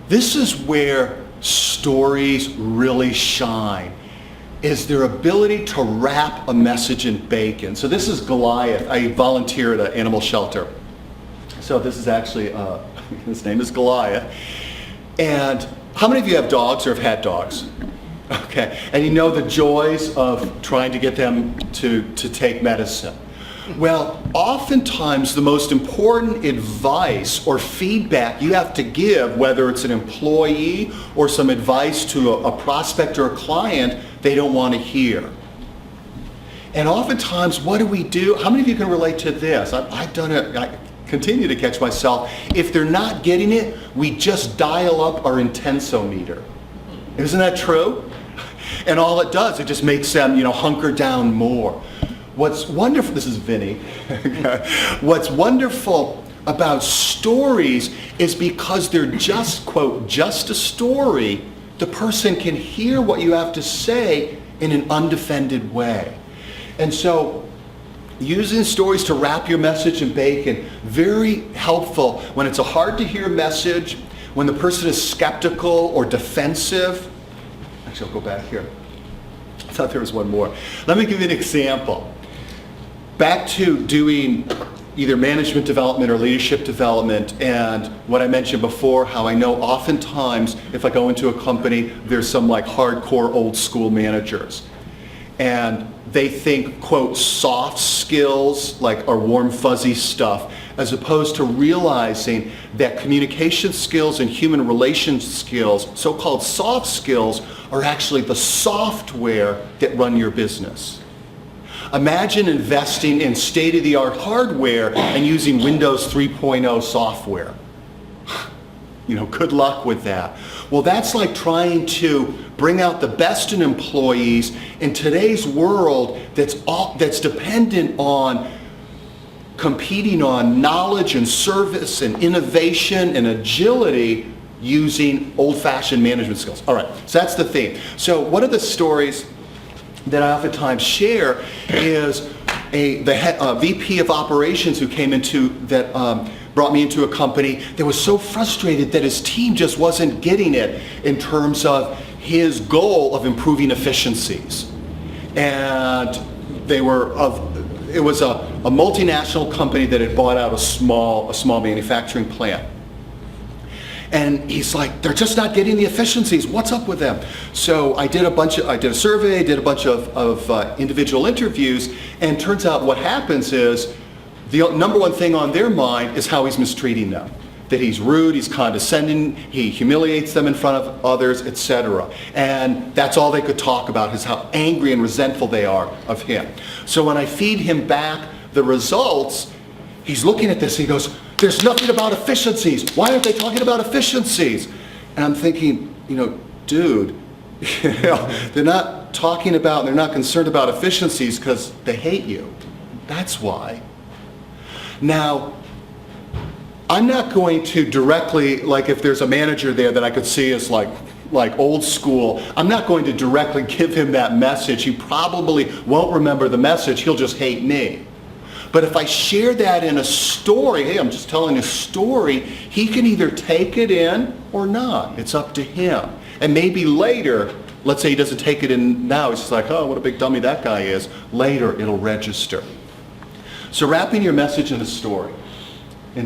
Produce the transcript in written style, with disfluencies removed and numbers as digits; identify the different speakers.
Speaker 1: This is where stories really shine, is their ability to wrap a message in bacon. So this is Goliath. I volunteer at an animal shelter. So this is actually, his name is Goliath. And how many of you have dogs or have had dogs? Okay, and you know the joys of trying to get them to take medicine. Well, oftentimes the most important advice or feedback you have to give, whether it's an employee or some advice to a prospect or a client, they don't want to hear. And oftentimes, what do we do? How many of you can relate to this? I've done it. I continue to catch myself. If they're not getting it, we just dial up our intensometer. Isn't that true? And all it does, it just makes them, hunker down more. What's wonderful, this is Vinny. What's wonderful about stories is because they're just, quote, just a story, the person can hear what you have to say in an undefended way. And so using stories to wrap your message in bacon, very helpful when it's a hard to hear message, when the person is skeptical or defensive. Actually, I'll go back here. I thought there was one more. Let me give you an example. Back to doing either management development or leadership development, and what I mentioned before, how I know oftentimes if I go into a company, there's some like hardcore old school managers. And they think, quote, soft skills like are warm fuzzy stuff, as opposed to realizing that communication skills and human relations skills, so-called soft skills, are actually the software that run your business. Imagine investing in state-of-the-art hardware and using Windows 3.0 software. Good luck with that. Well, that's like trying to bring out the best in employees in today's world that's dependent on competing on knowledge and service and innovation and agility using old-fashioned management skills. All right, so that's the theme. So one of the stories that I oftentimes share is the VP of operations who came into that brought me into a company that was so frustrated that his team just wasn't getting it in terms of his goal of improving efficiencies. And it was a multinational company that had bought out a small manufacturing plant. And he's like, they're just not getting the efficiencies. What's up with them? So I did a survey, did a bunch of individual interviews, and turns out what happens is the number one thing on their mind is how he's mistreating them. That he's rude, he's condescending, he humiliates them in front of others, etc. And that's all they could talk about, is how angry and resentful they are of him. So when I feed him back the results, he's looking at this and he goes, there's nothing about efficiencies. Why aren't they talking about efficiencies? And I'm thinking, dude, they're not talking about, they're not concerned about efficiencies because they hate you. That's why. Now, I'm not going to directly, like if there's a manager there that I could see as like old school, I'm not going to directly give him that message. He probably won't remember the message. He'll just hate me. But if I share that in a story, hey, I'm just telling a story, he can either take it in or not. It's up to him. And maybe later, let's say he doesn't take it in now, he's just like, oh, what a big dummy that guy is. Later, it'll register. So wrapping your message in a story.